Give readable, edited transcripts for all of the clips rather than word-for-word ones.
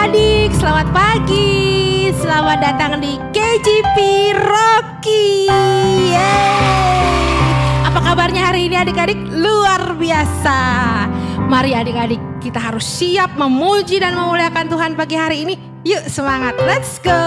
adik-adik, selamat pagi. Selamat datang di KJP Rocky. Yeay. Apa kabarnya hari ini adik-adik? Luar biasa. Mari adik-adik, kita harus siap memuji dan memuliakan Tuhan pagi hari ini. Yuk semangat, let's go.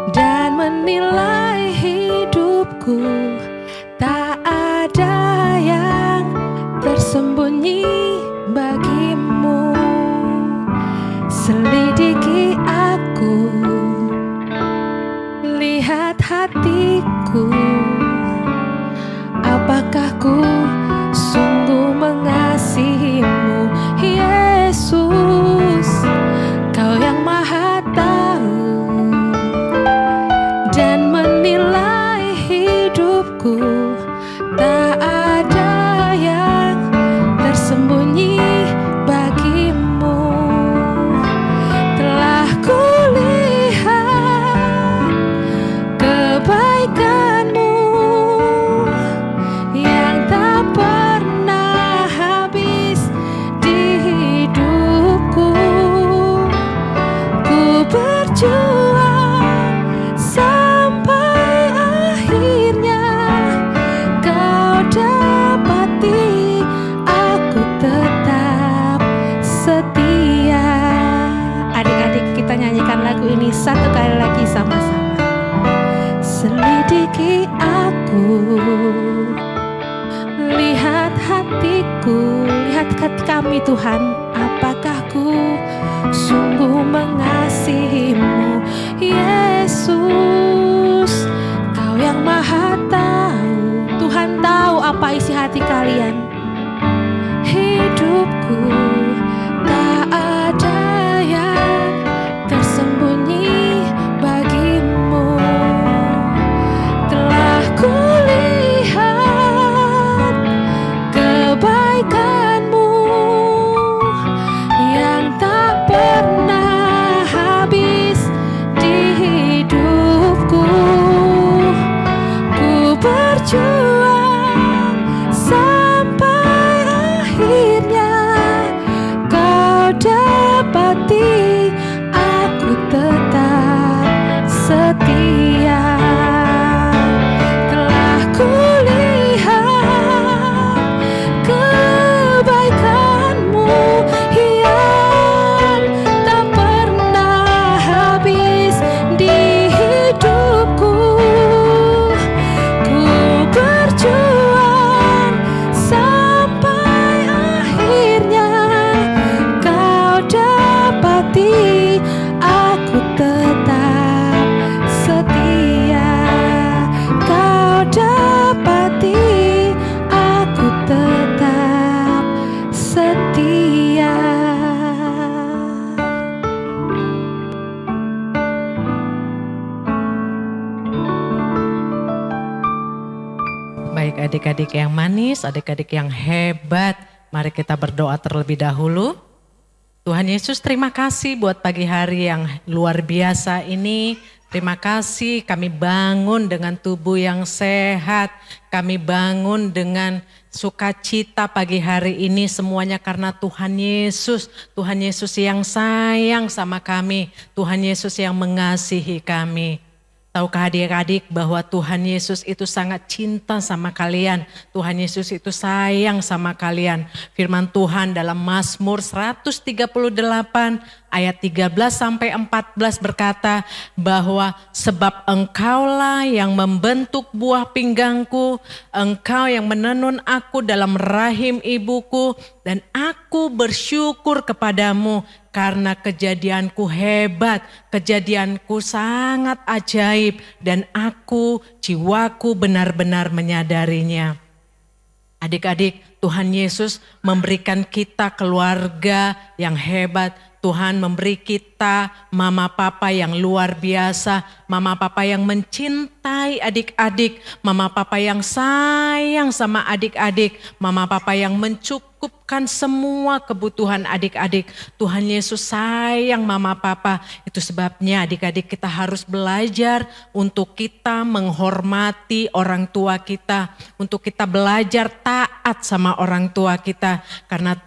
Dan menilai hidup kami Tuhan, apakah ku sungguh mengasihimu Yesus. Kau yang maha tahu, Tuhan tahu apa isi hati kalian. Hidupku tak ada yang tersembunyi bagimu. Telah kulihat kebaikanmu yang tak pernah habis di hidupku. Ku berjuang sampai akhirnya kau dapati aku tetap setia. Telah kulihat kebaikanmu yang tak pernah habis di hidupku. Ku berjuang sampai akhirnya kau dapati aku tetap setia. Kau dapati aku tetap setia. Baik adik-adik yang manis, adik-adik yang hebat, mari kita berdoa terlebih dahulu. Tuhan Yesus, terima kasih buat pagi hari yang luar biasa ini. Terima kasih kami bangun dengan tubuh yang sehat. Kami bangun dengan sukacita pagi hari ini semuanya karena Tuhan Yesus. Tuhan Yesus yang sayang sama kami. Tuhan Yesus yang mengasihi kami. Tahukah adik-adik bahwa Tuhan Yesus itu sangat cinta sama kalian. Tuhan Yesus itu sayang sama kalian. Firman Tuhan dalam Mazmur 138 ayat 13 sampai 14 berkata bahwa sebab engkaulah yang membentuk buah pinggangku, engkau yang menenun aku dalam rahim ibuku, dan aku bersyukur kepadamu karena kejadianku hebat, kejadianku sangat ajaib, dan jiwaku benar-benar menyadarinya. Adik-adik, Tuhan Yesus memberikan kita keluarga yang hebat. Tuhan memberi kita mama papa yang luar biasa, mama papa yang mencintai adik-adik, mama papa yang sayang sama adik-adik, mama papa yang mencukupkan semua kebutuhan adik-adik. Tuhan Yesus sayang mama papa, itu sebabnya adik-adik kita harus belajar untuk kita menghormati orang tua kita, untuk kita belajar taat sama orang tua kita, karena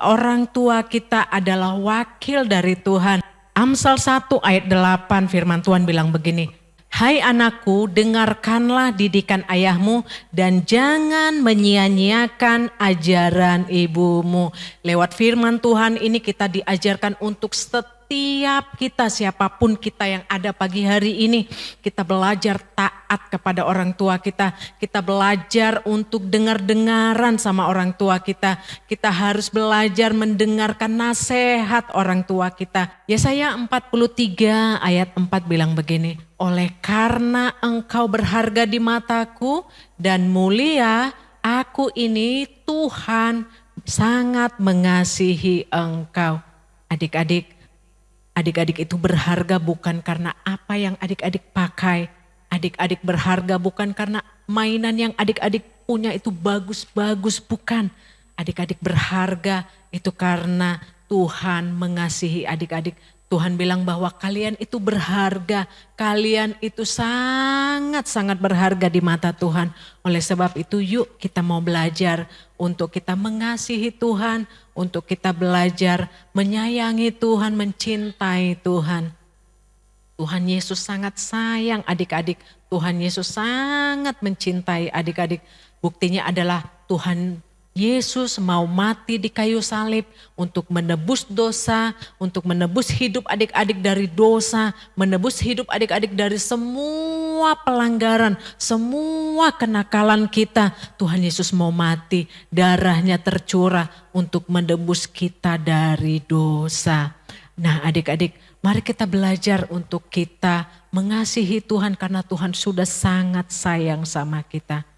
orang tua kita adalah wakil dari Tuhan. Amsal 1 ayat 8 firman Tuhan bilang begini, hai anakku, dengarkanlah didikan ayahmu dan jangan menyia-nyiakan ajaran ibumu. Lewat firman Tuhan ini kita diajarkan untuk setiap kita, siapapun kita yang ada pagi hari ini, kita belajar taat kepada orang tua kita. Kita belajar untuk dengar-dengaran sama orang tua kita. Kita harus belajar mendengarkan nasihat orang tua kita. Yesaya 43 ayat 4 bilang begini, oleh karena engkau berharga di mataku dan mulia, aku ini Tuhan sangat mengasihi engkau. Adik-adik itu berharga bukan karena apa yang adik-adik pakai. Adik-adik berharga bukan karena mainan yang adik-adik punya itu bagus-bagus, bukan. Adik-adik berharga itu karena Tuhan mengasihi adik-adik. Tuhan bilang bahwa kalian itu berharga, kalian itu sangat-sangat berharga di mata Tuhan. Oleh sebab itu yuk kita mau belajar untuk kita mengasihi Tuhan, untuk kita belajar menyayangi Tuhan, mencintai Tuhan. Tuhan Yesus sangat sayang adik-adik, Tuhan Yesus sangat mencintai adik-adik. Buktinya adalah Tuhan Yesus mau mati di kayu salib untuk menebus dosa, untuk menebus hidup adik-adik dari dosa, menebus hidup adik-adik dari semua pelanggaran, semua kenakalan kita. Tuhan Yesus mau mati, darahnya tercurah untuk menebus kita dari dosa. Nah adik-adik, mari kita belajar untuk kita mengasihi Tuhan karena Tuhan sudah sangat sayang sama kita.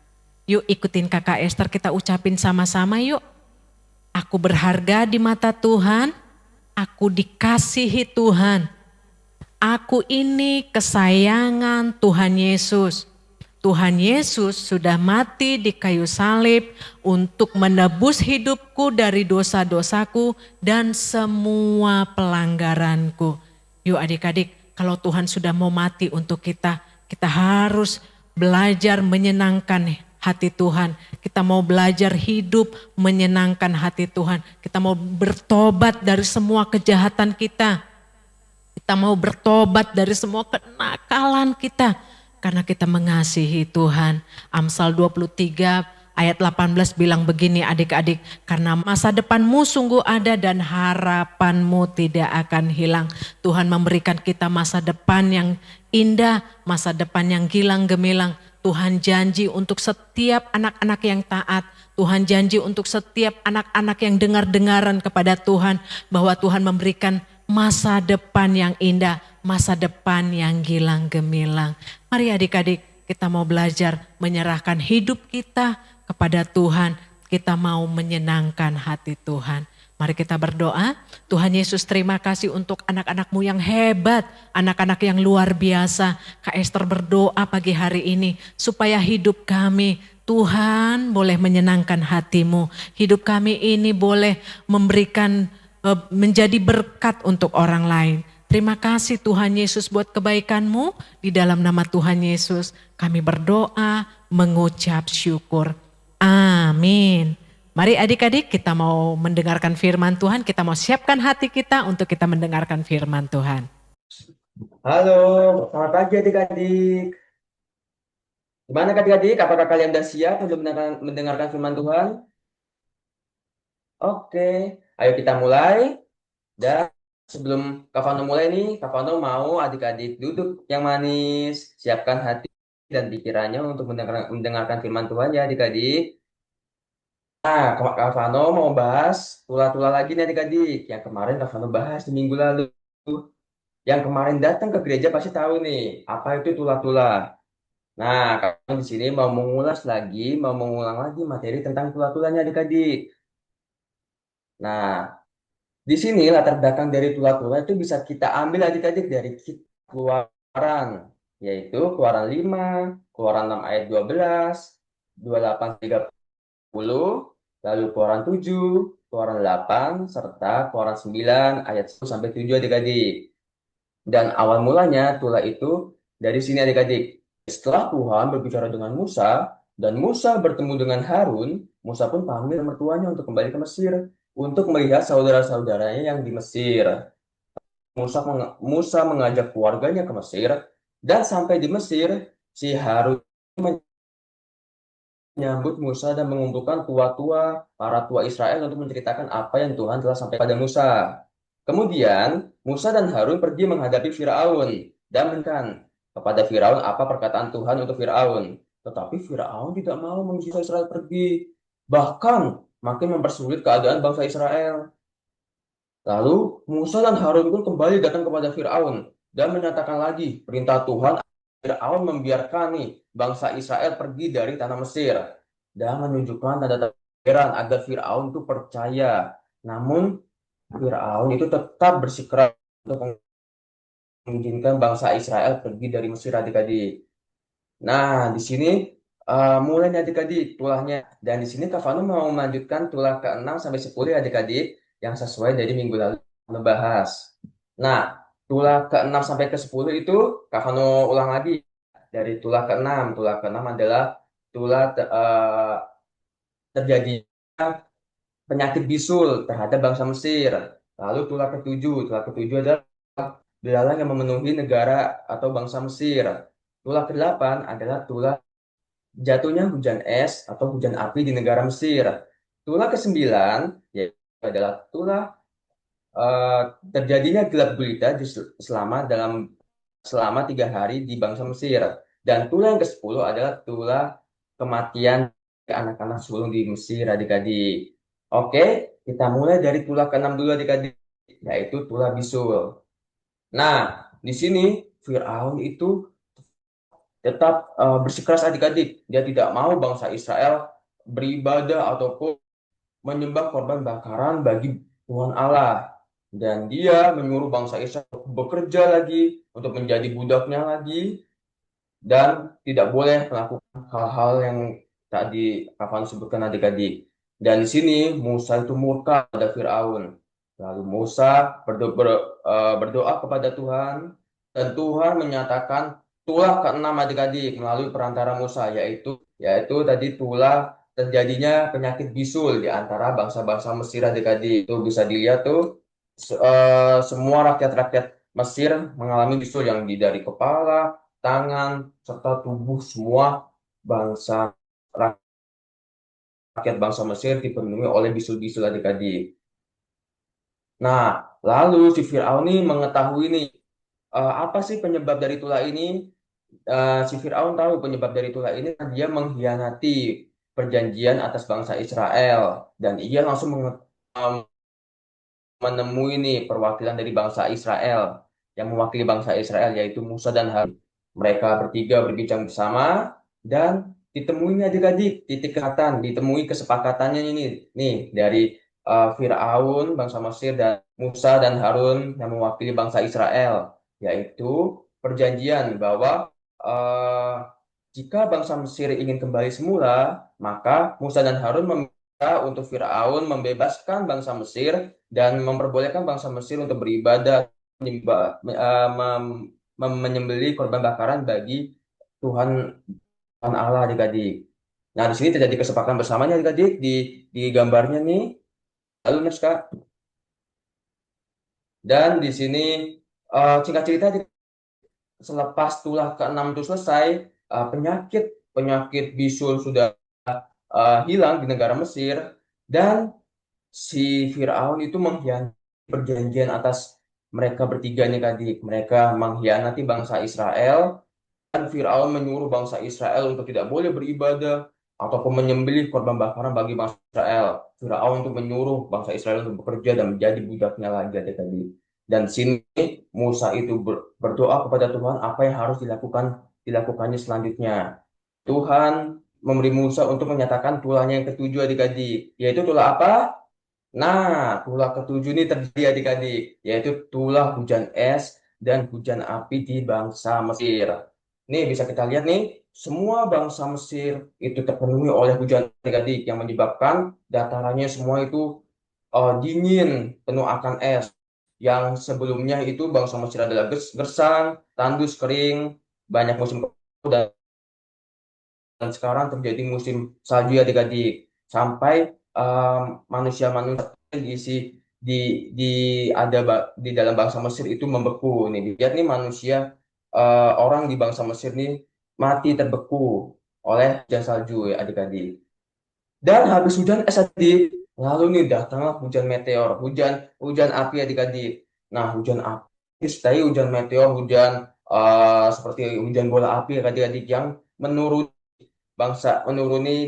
Yuk ikutin kakak Esther, kita ucapin sama-sama yuk. Aku berharga di mata Tuhan, aku dikasihi Tuhan. Aku ini kesayangan Tuhan Yesus. Tuhan Yesus sudah mati di kayu salib untuk menebus hidupku dari dosa-dosaku dan semua pelanggaranku. Yuk adik-adik, kalau Tuhan sudah mau mati untuk kita, kita harus belajar menyenangkan hati Tuhan. Kita mau belajar hidup menyenangkan hati Tuhan. Kita mau bertobat dari semua kejahatan kita. Kita mau bertobat dari semua kenakalan kita. Karena kita mengasihi Tuhan. Amsal 23 ayat 18 bilang begini adik-adik. Karena masa depanmu sungguh ada dan harapanmu tidak akan hilang. Tuhan memberikan kita masa depan yang indah, masa depan yang gilang gemilang. Tuhan janji untuk setiap anak-anak yang taat. Tuhan janji untuk setiap anak-anak yang dengar-dengaran kepada Tuhan. Bahwa Tuhan memberikan masa depan yang indah, masa depan yang gilang gemilang. Mari adik-adik kita mau belajar menyerahkan hidup kita kepada Tuhan. Kita mau menyenangkan hati Tuhan. Mari kita berdoa. Tuhan Yesus terima kasih untuk anak-anak-Mu yang hebat. Anak-anak yang luar biasa. Kak Esther berdoa pagi hari ini supaya hidup kami Tuhan boleh menyenangkan hati-Mu. Hidup kami ini boleh memberikan menjadi berkat untuk orang lain. Terima kasih Tuhan Yesus buat kebaikan-Mu. Di dalam nama Tuhan Yesus kami berdoa mengucap syukur. Amin. Mari adik-adik kita mau mendengarkan firman Tuhan. Kita mau siapkan hati kita untuk kita mendengarkan firman Tuhan. Halo, selamat pagi adik-adik. Gimana adik-adik? Apakah kalian sudah siap untuk mendengarkan firman Tuhan? Oke, ayo kita mulai. Dan sebelum Kak Vano mulai nih, Kak Vano mau adik-adik duduk yang manis, siapkan hati dan pikirannya untuk mendengarkan firman Tuhan ya adik-adik. Nah, Kak Vano mau bahas tula-tula lagi nih adik-adik. Yang kemarin Kak Vano bahas di minggu lalu. Yang kemarin datang ke gereja pasti tahu nih, apa itu tula-tula. Nah, kalian di sini mau mengulang lagi materi tentang tula-tulanya adik-adik. Nah, di sini latar belakang dari tula-tula itu bisa kita ambil adik-adik dari Keluaran, yaitu Keluaran 5, Keluaran 6 ayat 12, 28 30, lalu Keluaran 7, Keluaran 8, serta Keluaran 9 ayat 1 sampai 7 adik-adik. Dan awal mulanya tula itu dari sini adik-adik. Setelah Tuhan berbicara dengan Musa dan Musa bertemu dengan Harun, Musa pun panggil mertuanya untuk kembali ke Mesir untuk melihat saudara-saudaranya yang di Mesir. Musa mengajak keluarganya ke Mesir dan sampai di Mesir, si Harun menyambut Musa dan mengumpulkan para tua Israel untuk menceritakan apa yang Tuhan telah sampaikan pada Musa. Kemudian Musa dan Harun pergi menghadapi Firaun dan menekan kepada Firaun apa perkataan Tuhan untuk Firaun. Tetapi Firaun tidak mau mengizinkan Israel pergi, bahkan makin mempersulit keadaan bangsa Israel. Lalu Musa dan Harun pun kembali datang kepada Firaun dan menyatakan lagi perintah Tuhan. Firaun membiarkan bangsa Israel pergi dari tanah Mesir dan menunjukkan tanda-tanda heran agar Firaun itu percaya. Namun Firaun itu tetap bersikeras untuk mengizinkan bangsa Israel pergi dari Mesir adik-adik. Nah, di sini mulai adik-adik tulahnya. Dan di sini Kak Vano mau melanjutkan tulah ke-6 sampai 10 adik-adik yang sesuai dari minggu lalu membahas. Nah, tulah ke-6 sampai ke-10 itu Kak Vano ulang lagi dari tulah ke-6. Tulah ke-6 adalah tulah terjadi penyakit bisul terhadap bangsa Mesir. Lalu tulah ke-7 adalah belalang yang memenuhi negara atau bangsa Mesir. Tulah ke-8 adalah tulah jatuhnya hujan es atau hujan api di negara Mesir. tulah ke-9 yaitu adalah tulah terjadinya gelap gulita selama 3 hari di bangsa Mesir. Dan tulah yang ke-10 adalah tulah kematian anak-anak sulung di Mesir, adik-adik. Oke, kita mulai dari tulah ke-6 dulu, adik-adik, yaitu tulah bisul. Nah, di sini Firaun itu tetap bersikeras, adik-adik. Dia tidak mau bangsa Israel beribadah ataupun menyembah korban bakaran bagi Tuhan Allah. Dan dia menyuruh bangsa Israel untuk bekerja lagi, untuk menjadi budaknya lagi, dan tidak boleh melakukan hal-hal yang tadi Kafan sebutkan, adik-adik. Dan di sini Musa itu murka pada Firaun. Lalu Musa berdoa kepada Tuhan, dan Tuhan menyatakan tulah ke-6, adik-adik, melalui perantara Musa, yaitu tadi tulah terjadinya penyakit bisul di antara bangsa-bangsa Mesir, adik-adik. Itu bisa dilihat tuh, semua rakyat-rakyat Mesir mengalami bisul yang dari kepala, tangan, serta tubuh semua bangsa rakyat bangsa Mesir dipenuhi oleh bisul-bisul, adik-adik. Nah, lalu si Firaun ini mengetahui nih, apa sih penyebab dari tulah ini? Si Firaun tahu penyebab dari tulah ini, dia mengkhianati perjanjian atas bangsa Israel, dan ia langsung menemui nih perwakilan dari bangsa Israel yang mewakili bangsa Israel, yaitu Musa dan Harun. Mereka bertiga berbincang bersama, dan ditemui adik-adik ditemui kesepakatannya ini nih dari Firaun bangsa Mesir dan Musa dan Harun yang mewakili bangsa Israel, yaitu perjanjian bahwa jika bangsa Mesir ingin kembali semula, maka Musa dan Harun meminta untuk Firaun membebaskan bangsa Mesir dan memperbolehkan bangsa Mesir untuk beribadah, menyembelih korban bakaran bagi Tuhan, Tuhan Allah, adik-adik. Nah, di sini terjadi kesepakatan bersamanya, adik-adik, di gambarnya nih. Lalu next, Kak. Dan di sini singkat cerita, selepas tulah ke-6 itu selesai, penyakit bisul sudah hilang di negara Mesir, dan si Firaun itu mengkhianati perjanjian atas mereka bertiga nih, adik. Mereka mengkhianati bangsa Israel, dan Firaun menyuruh bangsa Israel untuk tidak boleh beribadah ataupun menyembelih korban bakaran bagi bangsa Israel. Firaun untuk menyuruh bangsa Israel untuk bekerja dan menjadi budaknya lagi, adik-adik. Dan sini Musa itu berdoa kepada Tuhan apa yang harus dilakukannya selanjutnya. Tuhan memberi Musa untuk menyatakan tulahnya yang ketujuh, adik-adik, yaitu tulah apa? Nah, tulah ketujuh ini terjadi, adik-adik, yaitu tulah hujan es dan hujan api di bangsa Mesir. Nih bisa kita lihat nih, semua bangsa Mesir itu terpenuhi oleh hujan, adik-adik, yang menyebabkan datarannya semua itu dingin, penuh akan es. Yang sebelumnya itu bangsa Mesir adalah gersang, tandus, kering, banyak musim kemarau, dan sekarang terjadi musim salju, adik-adik. Sampai manusia-manusia diisi di di dalam bangsa Mesir itu membeku. Nih lihat nih, manusia, orang di bangsa Mesir nih mati terbeku oleh hujan salju, ya, adik-adik. Dan habis hujan es, adik, lalu nih datanglah hujan meteor, hujan hujan api, adik-adik. Nah, hujan api disertai hujan meteor, hujan seperti hujan bola api, adik-adik, yang menuruni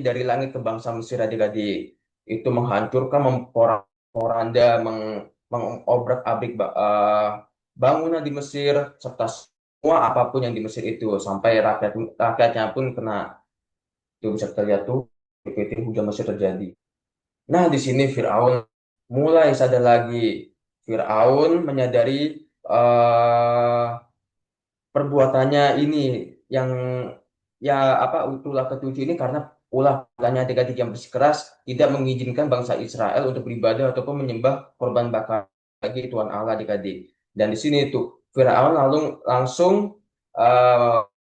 dari langit ke bangsa Mesir, adik-adik. Itu menghancurkan, memporak-poranda, mengobrak-abrik bangunan di Mesir, serta semua apapun yang di Mesir itu, sampai rakyatnya pun kena. Itu bisa kita lihat tuh, seperti hujan Mesir terjadi. Nah, di sini Firaun mulai sadar lagi. Firaun menyadari perbuatannya ini, yang tulah ketujuh ini, karena ulahnya adik-adik yang bersikeras tidak mengizinkan bangsa Israel untuk beribadah ataupun menyembah korban bakar bagi Tuhan Allah, adik-adik. Dan di sini tuh Firaun langsung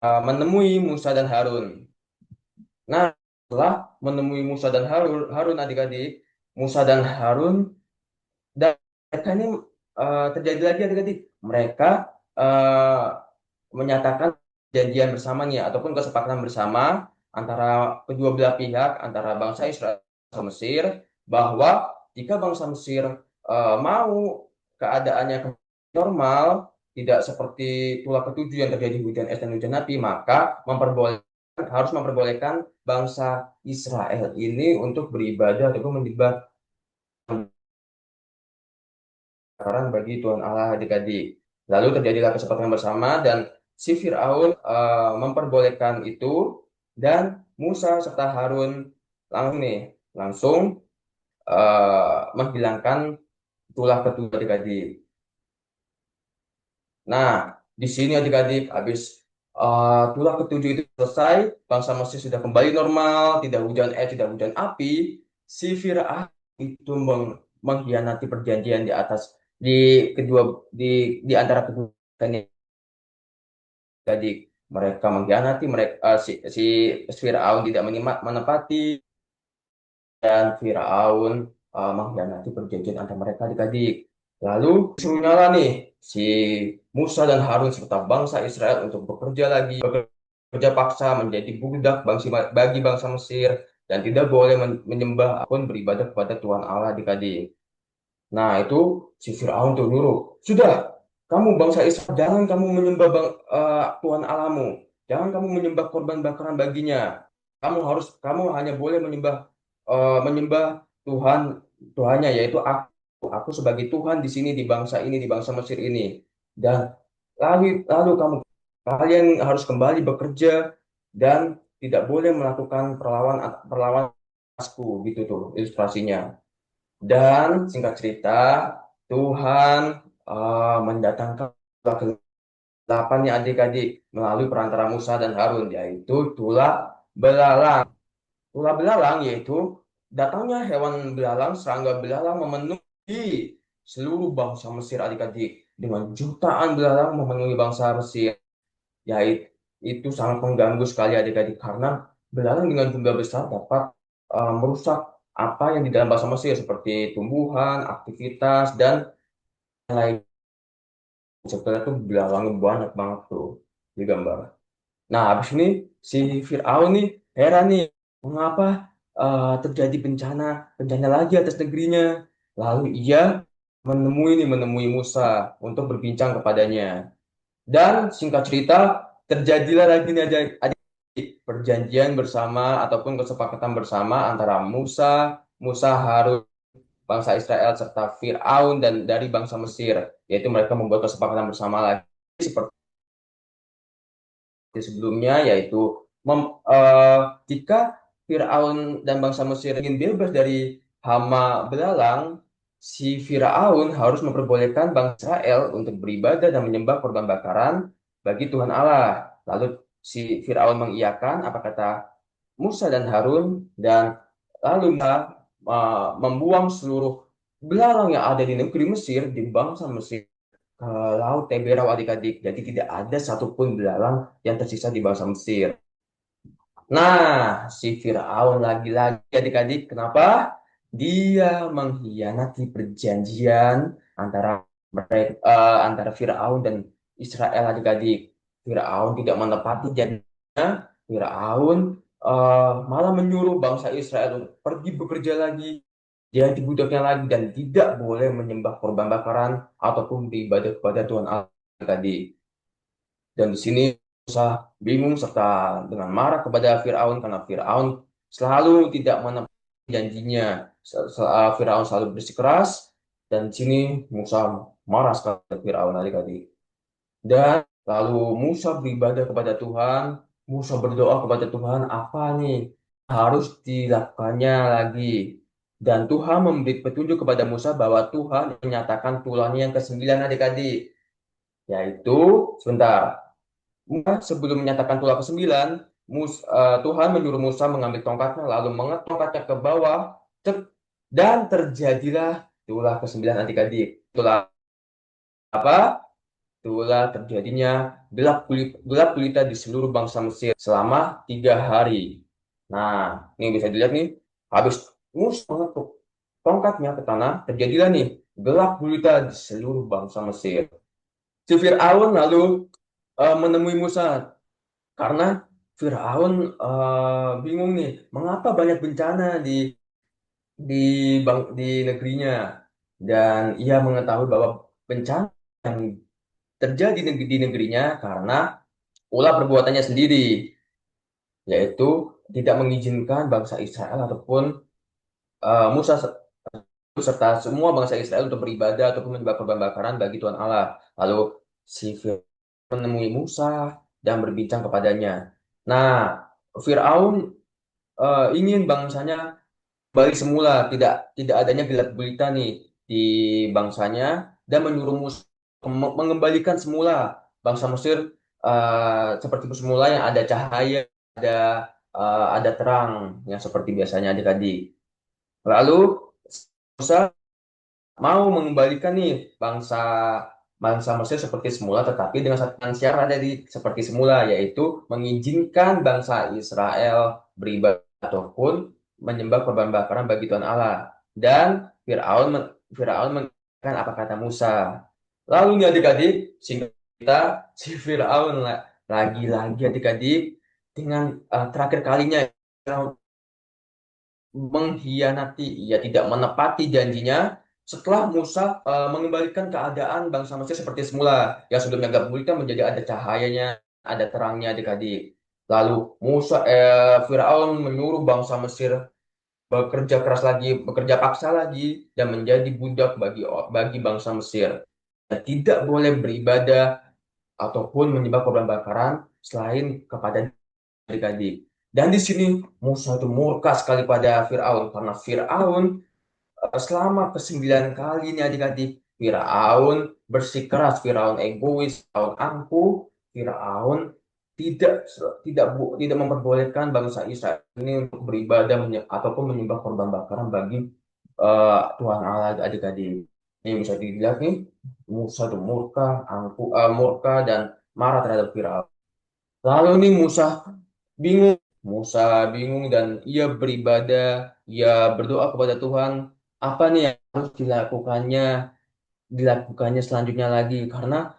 menemui Musa dan Harun. Nah, setelah menemui Musa dan Harun, adik-adik, Musa dan Harun, dan mereka ini terjadi lagi, adik-adik. Mereka menyatakan janjian bersamanya ataupun kesepakatan bersama antara kedua belah pihak, antara bangsa Israel dan Mesir, bahwa jika bangsa Mesir mau keadaannya normal, tidak seperti tulah ketujuh yang terjadi hujan es dan hujan api, maka harus memperbolehkan bangsa Israel ini untuk beribadah ataupun menyembah bagi Tuhan Allah adik-adik. Lalu terjadilah kesepakatan bersama dan si Firaun memperbolehkan itu, dan Musa serta Harun langsung menghilangkan tulah ketujuh adik-adik. Nah, di sini adik-adik habis tulah ketujuh itu selesai, bangsa Mesir sudah kembali normal, tidak hujan es, tidak hujan api. Si Firaun itu mengkhianati perjanjian di antara kedua adik. Mereka mengkhianati, si Firaun tidak menepati, dan Firaun mengkhianati perjanjian antara mereka adik-adik. Lalu disuruhnya nih si Musa dan Harun serta bangsa Israel untuk bekerja paksa menjadi budak bagi bangsa Mesir, dan tidak boleh menyembah ataupun beribadah kepada Tuhan Allah adik-adik. Nah, itu si Firaun tuh nyuruh, sudah, kamu bangsa Israel, jangan kamu menyembah Tuhan Allahmu, jangan kamu menyembah korban bakaran baginya. Kamu hanya boleh menyembah Tuhannya, yaitu aku sebagai Tuhan di sini, di bangsa ini, di bangsa Mesir ini. Dan lalu kalian harus kembali bekerja dan tidak boleh melakukan perlawanan atasku, gitu tuh ilustrasinya. Dan singkat cerita, Tuhan mendatangkan kegelapan adik-adik melalui perantara Musa dan Harun, yaitu tulah belalang. Tulah belalang yaitu datangnya hewan belalang, serangga belalang memenuhi seluruh bangsa Mesir adik-adik. Dengan jutaan belalang memenuhi bangsa Mesir. Yaitu itu sangat mengganggu sekali adik-adik, karena belalang dengan jumlah besar dapat merusak apa yang di dalam bangsa Mesir seperti tumbuhan, aktivitas, dan lain. Setelah itu belalangnya banyak banget tuh di gambar. Nah, habis ini si Fir'aun nih heran nih, mengapa terjadi bencana lagi atas negerinya. Lalu ia menemui Musa untuk berbincang kepadanya. Dan singkat cerita, terjadilah lagi nih perjanjian bersama ataupun kesepakatan bersama antara Musa Harun, bangsa Israel, serta Fir'aun dan dari bangsa Mesir, yaitu mereka membuat kesepakatan bersama lagi seperti sebelumnya, yaitu jika Fir'aun dan bangsa Mesir ingin bebas dari hama belalang, si Fir'aun harus memperbolehkan bangsa Israel untuk beribadah dan menyembah korban bakaran bagi Tuhan Allah. Lalu si Fir'aun mengiyakan apa kata Musa dan Harun, dan lalu membuang seluruh belalang yang ada di negeri Mesir, di bangsa Mesir, ke Laut Teberau adik-adik. Jadi tidak ada satupun belalang yang tersisa di bangsa Mesir. Nah, si Firaun lagi-lagi adik-adik, kenapa? Dia mengkhianati perjanjian antara Firaun dan Israel adik-adik. Firaun tidak menepati janjinya. Firaun malah menyuruh bangsa Israel untuk pergi bekerja lagi, jadi budaknya lagi, dan tidak boleh menyembah korban bakaran ataupun beribadah kepada Tuhan Allah adik-adik. Dan di sini Musa bingung serta dengan marah kepada Firaun, karena Firaun selalu tidak menepati janjinya. Firaun selalu bersikeras, dan di sini Musa marah sekali kepada Firaun adik-adik. Dan lalu Musa beribadah kepada Tuhan, Musa berdoa kepada Tuhan, apa nih harus dilakukannya lagi. Dan Tuhan memberi petunjuk kepada Musa bahwa Tuhan menyatakan tulahnya yang ke-9 adik-adik. Yaitu, sebelum menyatakan tulah ke-9, Tuhan menyuruh Musa mengambil tongkatnya, lalu mengetuk tongkatnya ke bawah, dan terjadilah tulah ke-9 adik-adik. Tulah apa? Tulah terjadinya gelap gulita di seluruh bangsa Mesir selama 3 hari. Nah, ini bisa dilihat nih, habis Musa mengetuk tongkatnya ke tanah, terjadilah nih gelap gulita di seluruh bangsa Mesir. Si Fir'aun lalu menemui Musa, karena Fir'aun bingung nih, mengapa banyak bencana di di negerinya, dan ia mengetahui bahwa bencana yang terjadi di negerinya karena ulah perbuatannya sendiri, yaitu tidak mengizinkan bangsa Israel ataupun Musa serta semua bangsa Israel untuk beribadah ataupun menyembah korban bakaran bagi Tuhan Allah. Lalu si Firaun menemui Musa dan berbincang kepadanya. Nah, Firaun ingin bangsanya kembali semula, tidak tidak adanya gelap gulita nih di bangsanya, dan menyuruh Musa mengembalikan semula bangsa Mesir seperti semula, yang ada cahaya, ada ada terang yang seperti biasanya adik-adik. Lalu Musa mau mengembalikan nih bangsa bangsa Mesir seperti semula, tetapi dengan satu syarat dari seperti semula, yaitu mengizinkan bangsa Israel beribadah ataupun menyembah korban bakaran bagi Tuhan Allah. Dan Firaun mengatakan apa kata Musa. Lalu nih adik-adik, singkat kita, si Firaun lagi-lagi adik-adik dengan terakhir kalinya mengkhianati, ia tidak menepati janjinya setelah Musa mengembalikan keadaan bangsa Mesir seperti semula, yang sebelumnya gak gulita menjadi ada cahayanya, ada terangnya adik-adik. Lalu Firaun menyuruh bangsa Mesir bekerja keras lagi, bekerja paksa lagi, dan menjadi budak bagi bangsa Mesir. Dan tidak boleh beribadah ataupun menyembah korban bakaran selain kepada adik-adik. Dan di sini Musa itu murka sekali pada Firaun, karena Firaun selama ke-9 kali ini adik-adik, Firaun bersikeras, Firaun egois, Firaun angkuh, Firaun tidak tidak memperbolehkan bangsa Israel ini untuk beribadah ataupun menyembah korban bakaran bagi Tuhan Allah adik-adik. Ini bisa dilihat nih, Musa itu murka dan marah terhadap Firaun. Lalu nih bingung, Musa bingung dan ia beribadah, ia berdoa kepada Tuhan, apa nih yang harus dilakukannya selanjutnya lagi, karena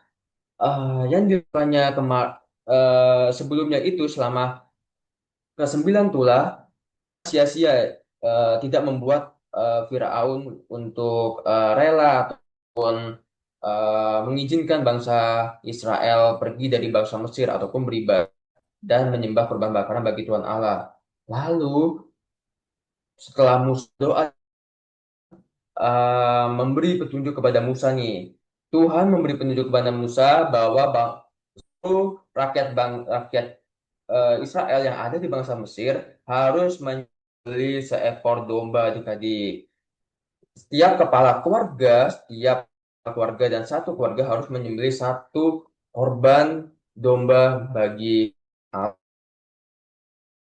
yang dilakukannya sebelumnya itu selama ke-9 tulah sia-sia, tidak membuat Firaun untuk rela ataupun mengizinkan bangsa Israel pergi dari bangsa Mesir ataupun beribadah dan menyembah korban bakaran bagi Tuhan Allah. Lalu setelah Musa doa memberi petunjuk kepada Musa nih. Tuhan memberi petunjuk kepada Musa bahwa rakyat Israel yang ada di bangsa Mesir harus menyembelih seekor domba adik-adik. Setiap keluarga dan satu keluarga harus menyembelih satu korban domba bagi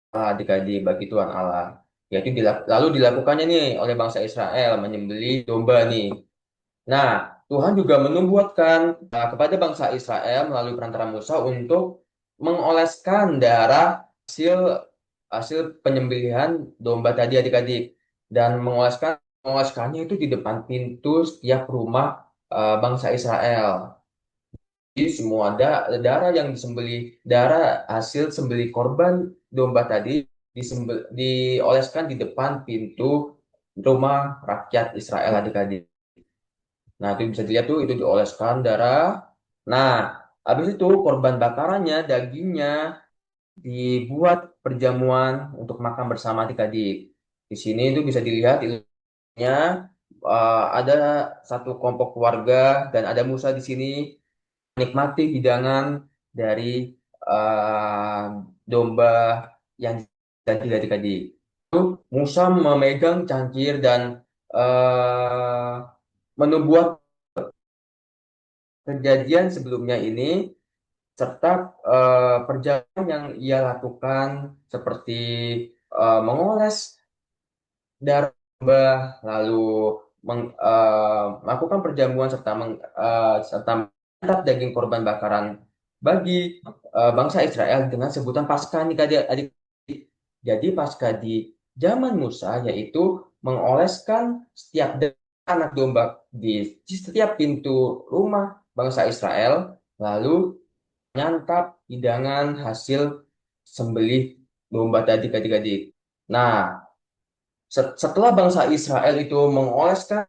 adik-adik, bagi Tuhan Allah. Yaitu lalu dilakukannya nih oleh bangsa Israel, menyembelih domba nih. Nah, Tuhan juga menubuatkan kepada bangsa Israel melalui perantara Musa untuk mengoleskan darah hasil hasil penyembelihan domba tadi adik-adik, dan mengoleskannya itu di depan pintu setiap rumah bangsa Israel. Jadi semua darah yang disembelih, darah hasil sembelih korban domba tadi dioleskan di depan pintu rumah rakyat Israel adik-adik. Nah, itu bisa dilihat tuh, itu dioleskan darah. Nah, habis itu korban bakarannya, dagingnya dibuat perjamuan untuk makan bersama adik-adik. Di sini itu bisa dilihat ilmunya, ada satu kelompok keluarga dan ada Musa di sini menikmati hidangan dari uh, domba yang tadi adik-adik. Musa memegang cangkir dan menubuat kejadian sebelumnya ini serta perjalanan yang ia lakukan, seperti mengoles darah domba, lalu melakukan perjamuan serta mantap daging korban bakaran bagi bangsa Israel dengan sebutan Paskah nih adik-adik. Jadi Paskah di zaman Musa yaitu mengoleskan setiap anak domba di setiap pintu rumah bangsa Israel, lalu menyantap hidangan hasil sembelih domba tadi adik-adik. Nah, setelah bangsa Israel itu mengoleskan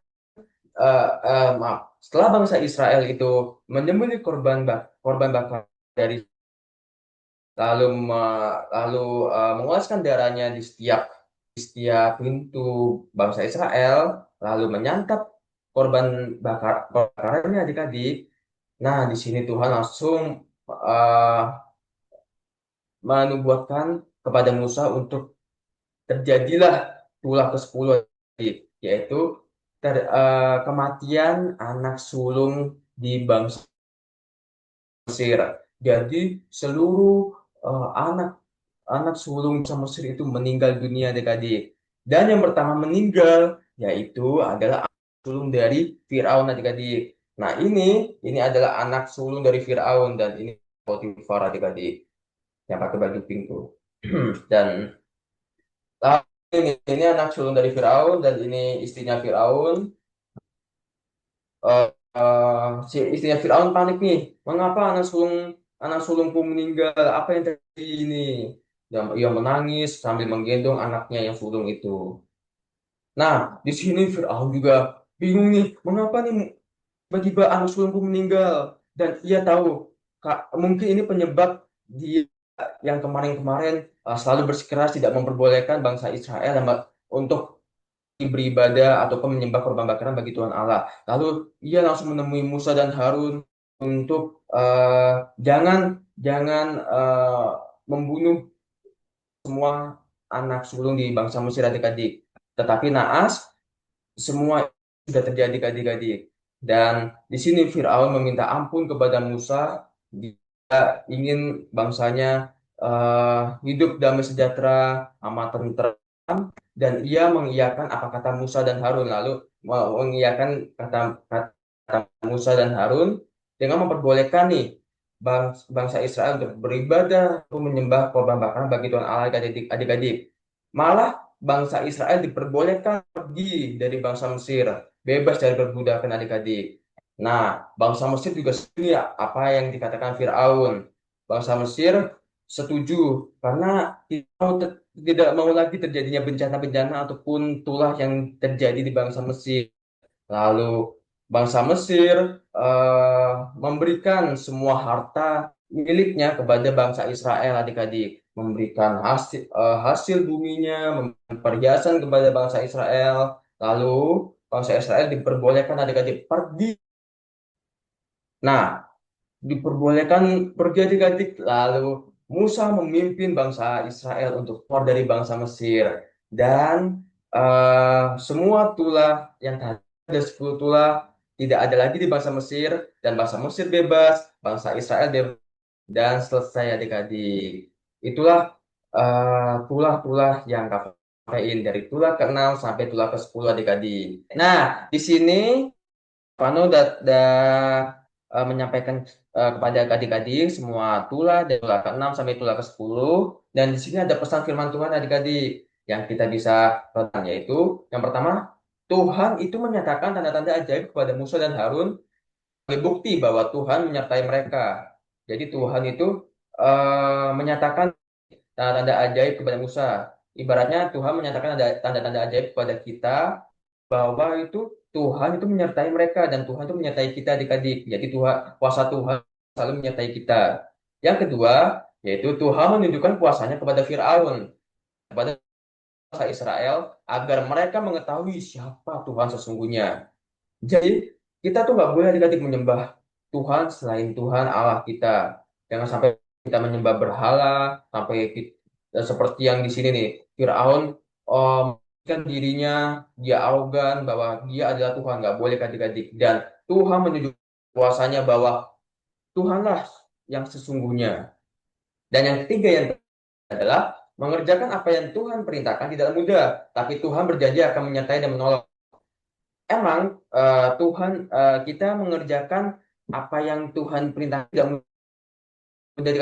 setelah bangsa Israel itu menyembelih korban bakar dari lalu mengoleskan darahnya di setiap pintu bangsa Israel, lalu menyantap bakarannya adik-adik. Nah, di sini Tuhan langsung uh, menubuatkan kepada Musa untuk terjadilah tulah ke-10, yaitu kematian anak sulung di bangsa Mesir. Jadi seluruh anak anak sulung bangsa Mesir itu meninggal dunia adik-adik. Dan yang pertama meninggal yaitu adalah anak sulung dari Firaun adik-adik. Nah, ini adalah anak sulung dari Firaun, dan ini Potifar adik-adik yang pakai baju pink tuh. Dan ini anak sulung dari Firaun, dan ini istrinya Firaun. Eh, si istrinya Firaun panik nih. Mengapa anak sulungku meninggal? Apa yang terjadi ini? Dan ia menangis sambil menggendong anaknya yang sulung itu. Nah, di sini Firaun juga bingung nih. Mengapa nih tiba-tiba anak sulungku meninggal? Dan ia tahu, Kak, mungkin ini penyebab dia yang kemarin-kemarin selalu bersikeras tidak memperbolehkan bangsa Israel untuk beribadah ataupun menyembah korban bakaran bagi Tuhan Allah. Lalu ia langsung menemui Musa dan Harun untuk jangan jangan membunuh semua anak sulung di bangsa Mesir adik-adik. Tetapi naas semua sudah terjadi adik-adik. Dan di sini Firaun meminta ampun kepada Musa. Dia ingin bangsanya hidup damai sejahtera, amat tentram, dan ia mengiyakan apa kata Musa dan Harun, lalu mengiyakan kata Musa dan Harun dengan memperbolehkan nih bangsa Israel untuk beribadah, untuk menyembah korban bakaran bagi Tuhan Allah adik-adik. Malah bangsa Israel diperbolehkan pergi dari bangsa Mesir, bebas dari perbudakan adik-adik. Nah, bangsa Mesir juga setuju apa yang dikatakan Firaun. Bangsa Mesir setuju karena tidak mau lagi terjadinya bencana-bencana ataupun tulah yang terjadi di bangsa Mesir. Lalu bangsa Mesir memberikan semua harta miliknya kepada bangsa Israel adik-adik, memberikan hasil buminya, memberikan perhiasan kepada bangsa Israel. Lalu bangsa Israel diperbolehkan adik-adik pergi. Nah, diperbolehkan pergi adik-adik. Lalu Musa memimpin bangsa Israel untuk keluar dari bangsa Mesir. Dan semua tulah yang tadi ada 10 tulah tidak ada lagi di bangsa Mesir. Dan bangsa Mesir bebas, bangsa Israel bebas. Dan selesai adik-adik. Itulah tulah-tulah yang kafein dari tulah ke-6 sampai tulah ke-10 adik-adik. Nah, di sini Vano menyampaikan kepada adik-adik semua tulah dari tulah ke-6 sampai tulah ke-10, dan di sini ada pesan firman Tuhan adik-adik yang kita bisa pegang, yaitu yang pertama, Tuhan itu menyatakan tanda-tanda ajaib kepada Musa dan Harun sebagai bukti bahwa Tuhan menyertai mereka. Jadi Tuhan itu menyatakan tanda-tanda ajaib kepada Musa. Ibaratnya Tuhan menyatakan ada tanda-tanda ajaib kepada kita bahwa itu Tuhan itu menyertai mereka, dan Tuhan itu menyertai kita adik-adik. Jadi kuasa Tuhan selalu menyertai kita. Yang kedua, yaitu Tuhan menunjukkan kuasanya kepada Firaun, kepada bangsa Israel, agar mereka mengetahui siapa Tuhan sesungguhnya. Jadi kita tuh nggak boleh adik-adik menyembah Tuhan selain Tuhan Allah kita. Jangan sampai kita menyembah berhala, sampai seperti yang di sini nih, Firaun kan dirinya, dia arogan bahwa dia adalah Tuhan. Nggak boleh adik-adik. Dan Tuhan menunjukkan kuasanya bahwa Tuhanlah yang sesungguhnya. Dan yang ketiga yang adalah mengerjakan apa yang Tuhan perintahkan tidak mudah, tapi Tuhan berjanji akan menyertai dan menolong. Emang Tuhan kita mengerjakan apa yang Tuhan perintahkan tidak mudah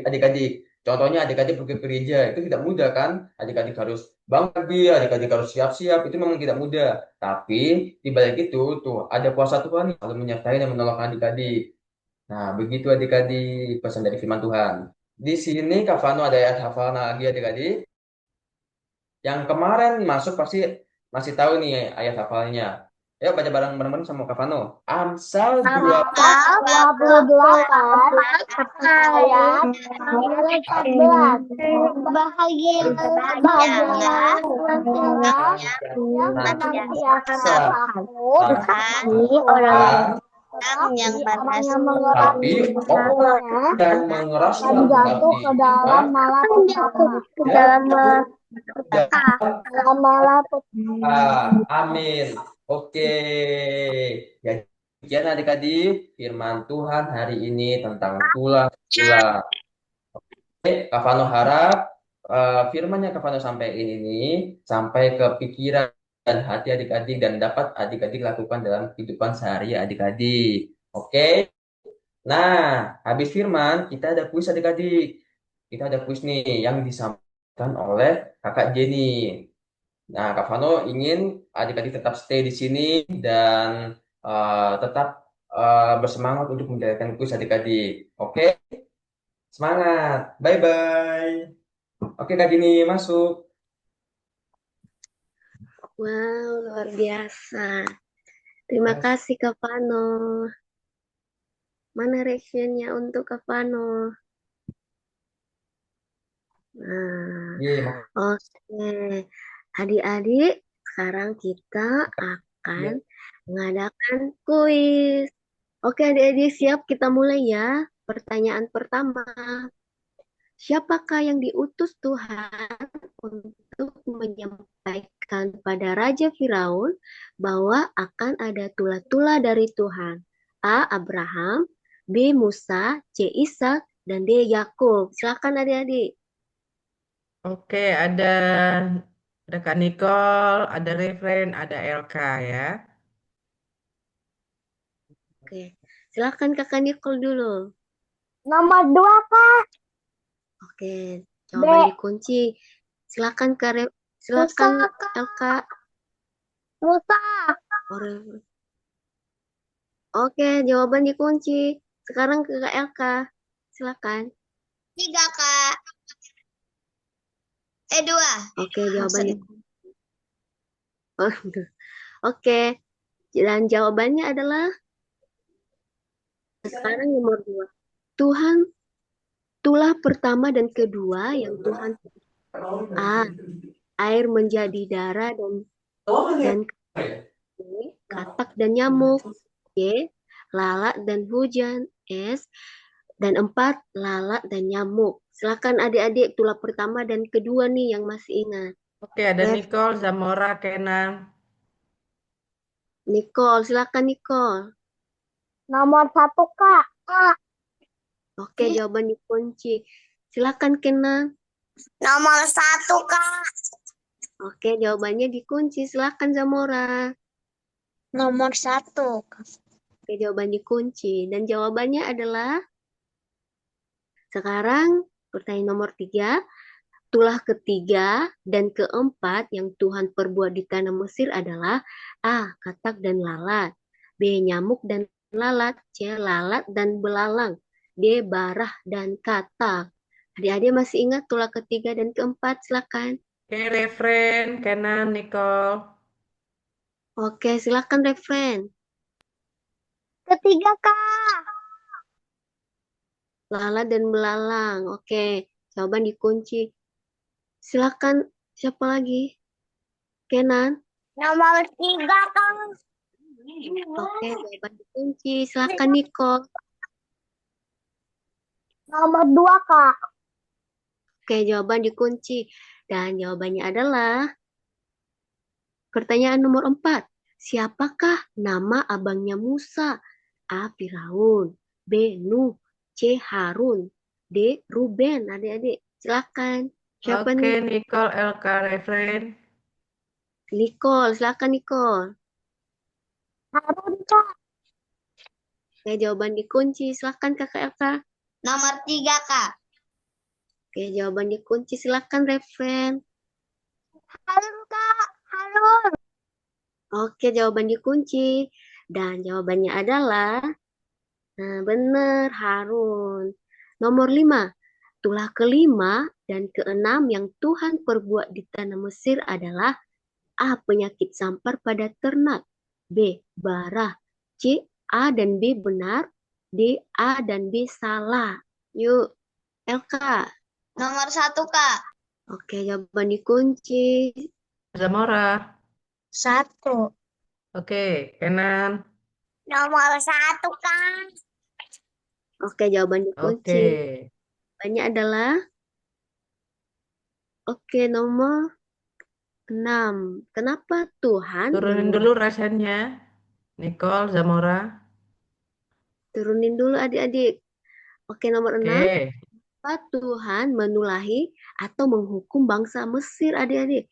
adik-adik. Contohnya adik-adik pergi ke gereja itu tidak mudah kan? Adik-adik harus bangun pagi, adik-adik harus siap-siap, itu memang tidak mudah. Tapi di balik itu tuh ada kuasa Tuhan yang selalu menyertai dan menolong adik-adik. Nah, begitu adik-adik pesan dari firman Tuhan. Di sini Kak Vano ada ayat hafalan lagi adik-adik. Yang kemarin masuk pasti masih tahu nih ayat hafalnya. Ayo baca bareng-bareng sama Kavano. Amsal 2 28 ayat 14. Bahagialah yang senantiasa takut di orang yang mengeras tapi orang yang mengeraskan dan jatuh ke dalam malapetaka. Amin. Oke. Ya, sekian adik-adik firman Tuhan hari ini tentang tulah-tulah. Kak Vano harap firman yang Kak Vano sampaikan ini sampai ke pikiran dan hati adik-adik dan dapat adik-adik lakukan dalam kehidupan sehari adik-adik. Oke. Nah, habis firman kita ada kuis adik-adik. Kita ada kuis nih yang disampaikan oleh Kakak Jenny. Nah, Kak Vano ingin adik-adik tetap stay di sini dan tetap bersemangat untuk menjalankan kuis adik-adik. Oke, semangat. Bye-bye. Oke, Kak Jenny masuk. Wow, luar biasa. Terima kasih Kak Vano. Mana reactionnya untuk Kak Vano? Nah, Iya, oke. Adik-adik, sekarang kita akan mengadakan kuis. Oke, adik-adik siap? Kita mulai ya. Pertanyaan pertama. Siapakah yang diutus Tuhan untuk menyampaikan pada Raja Firaun bahwa akan ada tulah-tulah dari Tuhan? A. Abraham, B. Musa, C. Ishak, dan D. Yakub. Silakan adik-adik. Oke, ada Kak Nicole, ada Refren, ada Elka ya. Oke, silakan Kakak Nicole dulu. Nomor 2, Kak. Oke, jawaban dikunci. Silakan silakan Musa, Elka. Musa. Oke, jawaban dikunci. Sekarang ke Kak Elka. Silakan. 3, Kak. 2. Oke, jawabannya. Oh, oke. Dan jawabannya adalah sekarang nomor 2. Tuhan, tulah pertama dan kedua yang Tuhan A. Air menjadi darah dan katak dan nyamuk. C. Lalat dan hujan. S. Dan 4. Lalat dan nyamuk. Silakan adik-adik tulah pertama dan kedua nih yang masih ingat. Oke, ada Nicole, Zamora, Kenan. Nicole, silakan Nicole. Nomor 1, Kak. Oke, jawaban dikunci. Silakan Kenan. Nomor 1, Kak. Oke, jawabannya dikunci. Silakan Zamora. Nomor 1. Oke, jawaban dikunci. Dan jawabannya adalah sekarang pertanyaan nomor 3. Tulah ketiga dan keempat yang Tuhan perbuat di tanah Mesir adalah A. Katak dan lalat, B. Nyamuk dan lalat, C. Lalat dan belalang, D. Barah dan katak. Adik-adik masih ingat tulah ketiga dan keempat? Silakan. Oke, Refren, Kenan, Nicole. Oke, silakan Refren. Ketiga, Kak. Lalat dan belalang. Oke, jawaban dikunci. Silakan, siapa lagi? Kenan. Nomor 3, Kak. Oke, jawaban dikunci. Silakan Nicole. Nomor 2, Kak. Oke, jawaban dikunci. Dan jawabannya adalah pertanyaan nomor 4. Siapakah nama abangnya Musa? A. Firaun, B. Nuh, C. Harun, D. Ruben. Adik-adik, silakan. Siapa Oke, nih? Nicole, Elka, Refren. Nicole, silakan Nicole. Harun, Kak. Oke, jawaban dikunci. Silakan Kakak Elka. Nomor 3, Kak. Oke, jawaban dikunci. Silakan Refren. Harun, Kak. Harun. Oke, jawaban dikunci. Dan jawabannya adalah, nah benar, Harun. Nomor 5. Tulah kelima dan keenam yang Tuhan perbuat di tanah Mesir adalah A. Penyakit sampar pada ternak. B. Barah. C. A dan B benar. D. A dan B salah. Yuk, Elka. Nomor 1, Kak. Oke, jawaban dikunci. Zamora. 1. Oke, Kenan. Nomor 1, Kak. Oke, jawaban Oke. dikunci. Jawabannya adalah nomor 6. Kenapa Tuhan Turunin dulu rasennya. Nicole, Zamora. Turunin dulu adik-adik. Oke, nomor 6. Oke. Kenapa Tuhan menulahi atau menghukum bangsa Mesir adik-adik?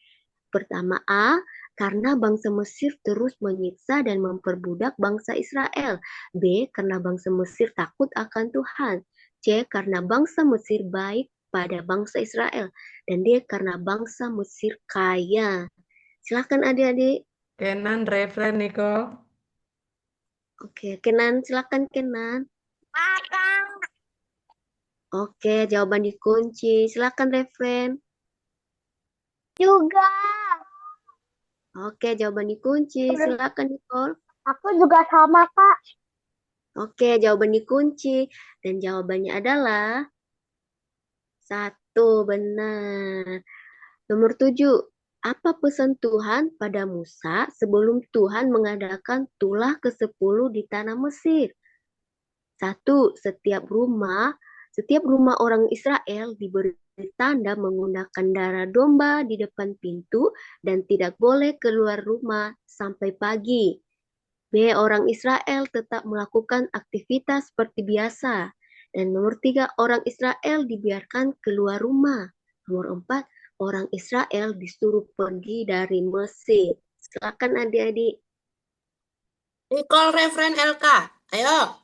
Pertama A, karena bangsa Mesir terus menyiksa dan memperbudak bangsa Israel. B, karena bangsa Mesir takut akan Tuhan. C, karena bangsa Mesir baik pada bangsa Israel. Dan D, karena bangsa Mesir kaya. Silakan adik-adik. Kenan, referen, Nicole. Oke, Kenan, silakan Kenan. Kakak. Oke, jawaban dikunci. Silakan referen. Juga. Oke, jawaban dikunci. Silakan Nicole. Aku juga sama, Kak. Oke, jawaban dikunci. Dan jawabannya adalah 1, benar. Nomor 7. Apa pesan Tuhan pada Musa sebelum Tuhan mengadakan tulah ke-10 di tanah Mesir? 1. Setiap rumah orang Israel diberi tanda menggunakan darah domba di depan pintu dan tidak boleh keluar rumah sampai pagi. B. Orang Israel tetap melakukan aktivitas seperti biasa. Dan nomor 3, orang Israel dibiarkan keluar rumah. Nomor 4, orang Israel disuruh pergi dari Mesir. Silakan adik-adik. Nicole referen LK. Ayo,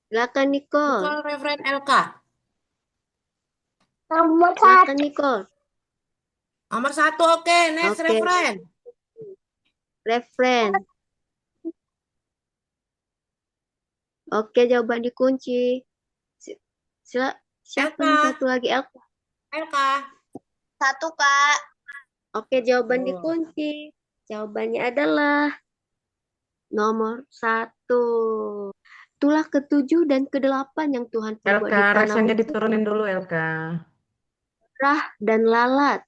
Silakan Nicole. Nicole referen LK. Nomor Silakan Nicole. Nomor 1, oke. Next Oke. referen. Referen. Oke, jawaban dikunci. Siapa nih Elka. satu lagi? Elka. LK. 1, Kak. Oke, jawaban Oh. dikunci. Jawabannya adalah nomor 1. Tulah ke-7 dan ke-8 yang Tuhan perbuat Elka, di tanah rasennya Mesir, diturunin dulu, Elka. Rah dan lalat.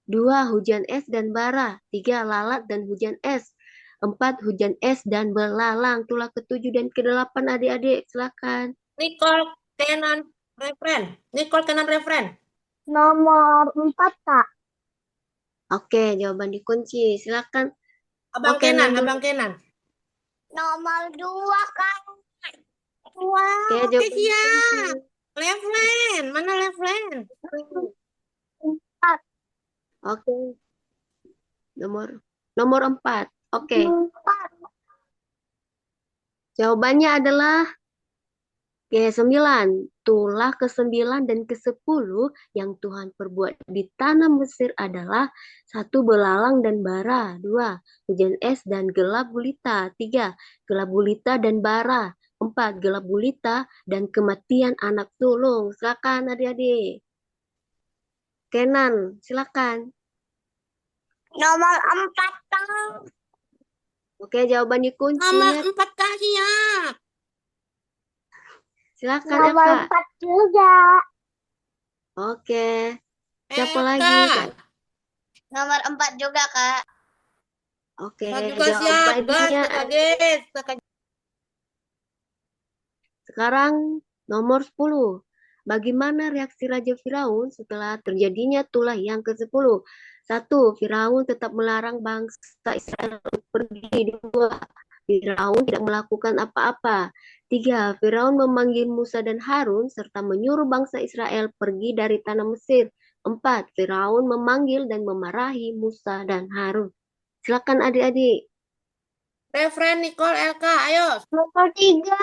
2, hujan es dan bara. 3, lalat dan hujan es. 4, hujan es dan belalang. Tulah ke-7 dan ke-8 adik-adik, silakan. Nicole Kenan referen. Nicole Kenan referen. Nomor 4, Kak. Oke, jawaban dikunci. Silakan. Abang Oke, Kenan, Nan dulu. Abang Kenan. Nomor 2, Kak. 2. Oke, Oke, jawaban siap. dikunci. Referen. Mana referen? 4. Oke. Nomor 4. Oke. 4. Jawabannya adalah ke-9. Tulah ke-9 dan ke-10 yang Tuhan perbuat di tanah Mesir adalah 1, belalang dan bara. 2, hujan es dan gelap gulita. 3, gelap gulita dan bara. 4, gelap gulita dan kematian anak sulung. Silakan adik-adik. Kenan, silakan. Nomor 4, Kak. Oke, jawaban dikunci. Nomor 4, Kak, siap. Silakan Nomor Elka. 4 juga. Oke. Siapa Elka. lagi? Nomor 4 juga, Kak. Oke, Elka juga siap. Gas, jawabannya Kakak Des. Kakak sekarang nomor 10. Bagaimana reaksi Raja Firaun setelah terjadinya tulah yang ke-10? 1, Firaun tetap melarang bangsa Israel untuk pergi. 2, Firaun tidak melakukan apa-apa. 3, Firaun memanggil Musa dan Harun serta menyuruh bangsa Israel pergi dari tanah Mesir. 4, Firaun memanggil dan memarahi Musa dan Harun. Silakan adik-adik. referen Nicole LK. Ayo. Nomor 3.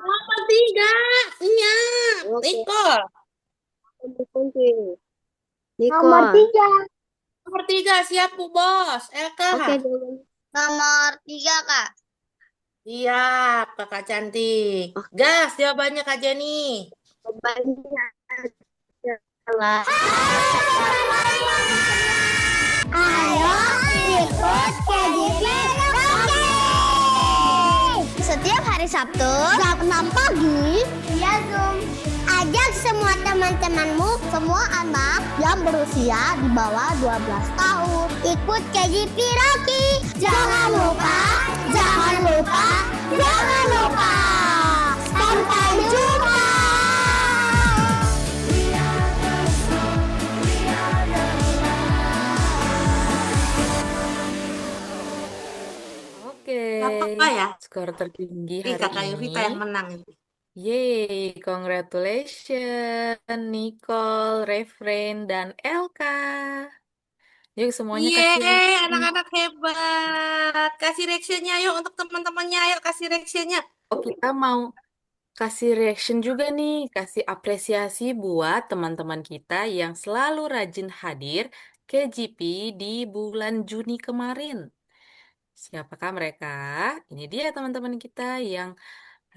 Nomor 3. Siap. Oke. Nicole. Kunci. Nomor Nicole. 3. Nomor 3 siap, Bu Bos. LK. Oke, jawaban. Nomor 3, Kak. Siap, Kakak cantik. Gas jawabannya Kak Jenny. Jawabannya Ayo ikut KJP Rocky. Setiap hari Sabtu jam 6 pagi via Zoom. Ajak semua teman-temanmu, semua anak yang berusia di bawah 12 tahun. Ikut KJP Rocky. Jangan lupa, jangan lupa, jangan lupa. Sampai jumpa. Oke, Apa ya? skor tertinggi Ih, hari Kakak Yovita ini. yang menang ini. Yeay, congratulations Nicole, Refrain, dan Elka. Yuk semuanya kasih Yeay, reaction. anak-anak hebat. Kasih reactionnya yuk untuk teman-temannya. Ayo kasih reactionnya. Oh, kita mau kasih reaction juga nih, kasih apresiasi buat teman-teman kita yang selalu rajin hadir ke GP di bulan Juni kemarin. Siapakah mereka? Ini dia teman-teman kita yang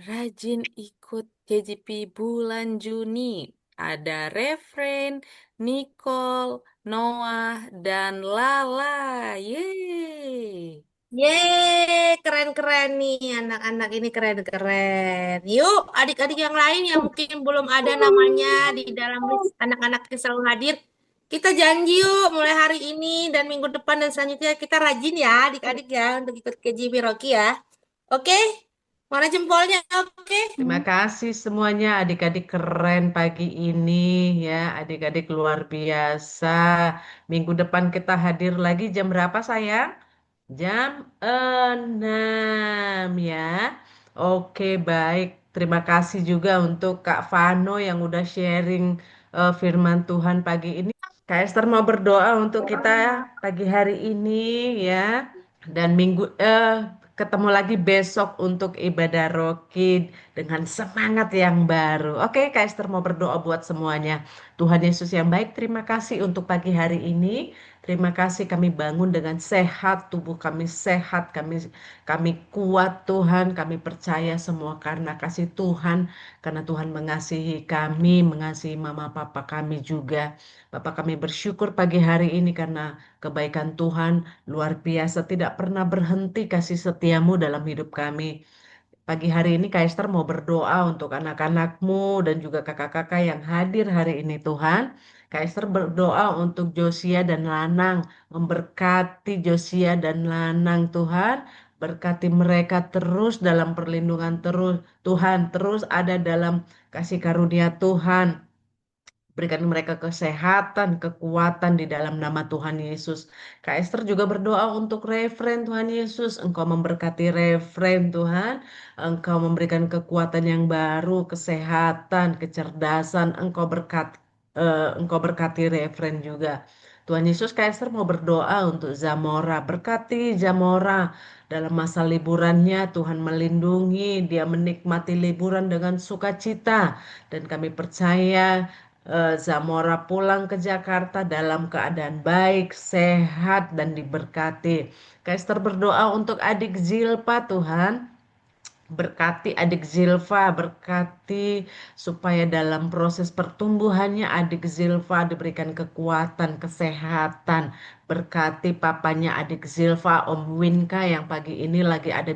rajin ikut KJP bulan Juni. Ada Refrain, Nicole, Noah, dan Lala. Yeay! Yeay, keren-keren nih. Anak-anak ini keren-keren. Yuk, adik-adik yang lain yang mungkin belum ada namanya di dalam list anak-anak yang selalu hadir. Kita janji yuk mulai hari ini dan minggu depan dan selanjutnya kita rajin ya adik-adik ya untuk ikut KJP Rocky ya. Oke? Mana jempolnya? Oke? Terima kasih semuanya adik-adik keren pagi ini ya, adik-adik luar biasa. Minggu depan kita hadir lagi jam berapa sayang? Jam 6 ya. Oke, baik. Terima kasih juga untuk Kak Vano yang udah sharing firman Tuhan pagi ini. Kak Esther mau berdoa untuk kita pagi hari ini ya. Dan ketemu lagi besok untuk ibadah Rokin dengan semangat yang baru. Oke, Kak Esther mau berdoa buat semuanya. Tuhan Yesus yang baik, terima kasih untuk pagi hari ini. Terima kasih kami bangun dengan sehat, tubuh kami sehat, kami kuat Tuhan, kami percaya semua karena kasih Tuhan, karena Tuhan mengasihi kami, mengasihi mama papa kami juga. Bapak kami bersyukur pagi hari ini karena kebaikan Tuhan luar biasa, tidak pernah berhenti kasih setiamu dalam hidup kami. Pagi hari ini Kak Esther mau berdoa untuk anak-anakmu dan juga kakak-kakak yang hadir hari ini Tuhan. Kak Esther berdoa untuk Josia dan Lanang, memberkati Josia dan Lanang Tuhan. Berkati mereka terus dalam perlindungan terus Tuhan, terus ada dalam kasih karunia Tuhan. Berikan mereka kesehatan, kekuatan di dalam nama Tuhan Yesus. Kak Esther juga berdoa untuk Refren Tuhan Yesus. Engkau memberkati Refren Tuhan. Engkau memberikan kekuatan yang baru, kesehatan, kecerdasan. Engkau berkati Refren juga. Tuhan Yesus, Kak Esther mau berdoa untuk Zamora. Berkati Zamora dalam masa liburannya. Tuhan melindungi, dia menikmati liburan dengan sukacita. Dan kami percaya Zamora pulang ke Jakarta dalam keadaan baik, sehat, dan diberkati. Kak Esther berdoa untuk adik Zilpa Tuhan. Berkati adik Zilfa, berkati supaya dalam proses pertumbuhannya adik Zilfa diberikan kekuatan, kesehatan. Berkati papanya adik Zilfa, Om Winka yang pagi ini lagi ada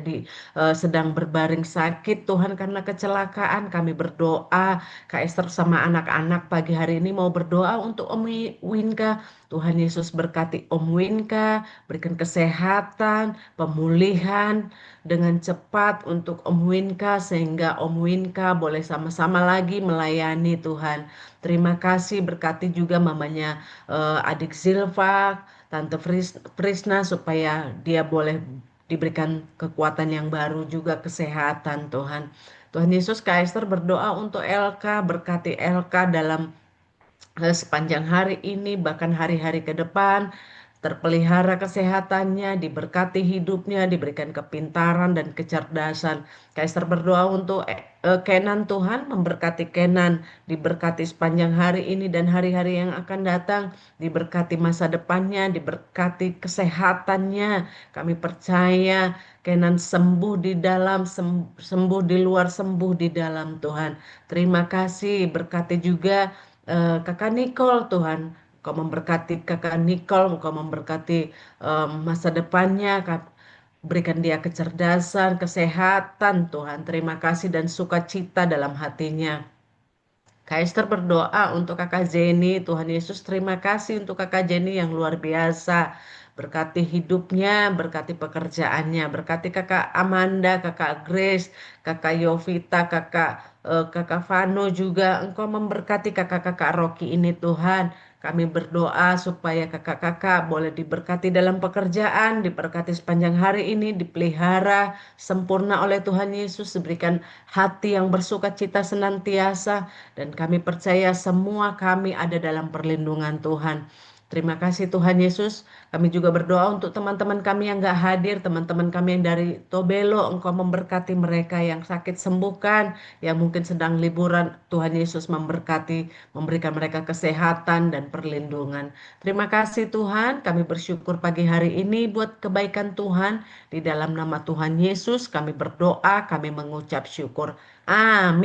sedang berbaring sakit Tuhan karena kecelakaan. Kami berdoa, Kak Esther sama anak-anak pagi hari ini mau berdoa untuk Om Winka. Tuhan Yesus berkati Om Winka, berikan kesehatan, pemulihan dengan cepat untuk Om Winka sehingga Om Winka boleh sama-sama lagi melayani Tuhan. Terima kasih, berkati juga mamanya adik Zilva, Tante Prisna supaya dia boleh diberikan kekuatan yang baru juga kesehatan Tuhan. Tuhan Yesus, Kak Esther berdoa untuk Elka, berkati Elka dalam sepanjang hari ini bahkan hari-hari ke depan terpelihara kesehatannya, diberkati hidupnya, diberikan kepintaran dan kecerdasan. Kaiser berdoa untuk Kenan Tuhan, memberkati Kenan, diberkati sepanjang hari ini dan hari-hari yang akan datang, diberkati masa depannya, diberkati kesehatannya. Kami percaya Kenan sembuh di dalam, sembuh di luar, sembuh di dalam Tuhan. Terima kasih, berkati juga Kakak Nicole Tuhan. Engkau memberkati Kakak Nicole, Engkau memberkati masa depannya, berikan dia kecerdasan, kesehatan Tuhan. Terima kasih dan sukacita dalam hatinya. Kak Esther berdoa untuk Kakak Jenny. Tuhan Yesus terima kasih untuk Kakak Jenny yang luar biasa. Berkati hidupnya, berkati pekerjaannya, berkati Kakak Amanda, Kakak Grace, Kakak Yovita, Kakak Vano juga. Engkau memberkati kakak-kakak Rocky ini Tuhan. Kami berdoa supaya kakak-kakak boleh diberkati dalam pekerjaan, diberkati sepanjang hari ini, dipelihara sempurna oleh Tuhan Yesus, diberikan hati yang bersukacita senantiasa. Dan kami percaya semua kami ada dalam perlindungan Tuhan. Terima kasih Tuhan Yesus. Kami juga berdoa untuk teman-teman kami yang gak hadir, teman-teman kami yang dari Tobelo. Engkau memberkati mereka yang sakit sembuhkan, yang mungkin sedang liburan. Tuhan Yesus memberkati, memberikan mereka kesehatan dan perlindungan. Terima kasih Tuhan. Kami bersyukur pagi hari ini buat kebaikan Tuhan. Di dalam nama Tuhan Yesus kami berdoa, kami mengucap syukur. Amin.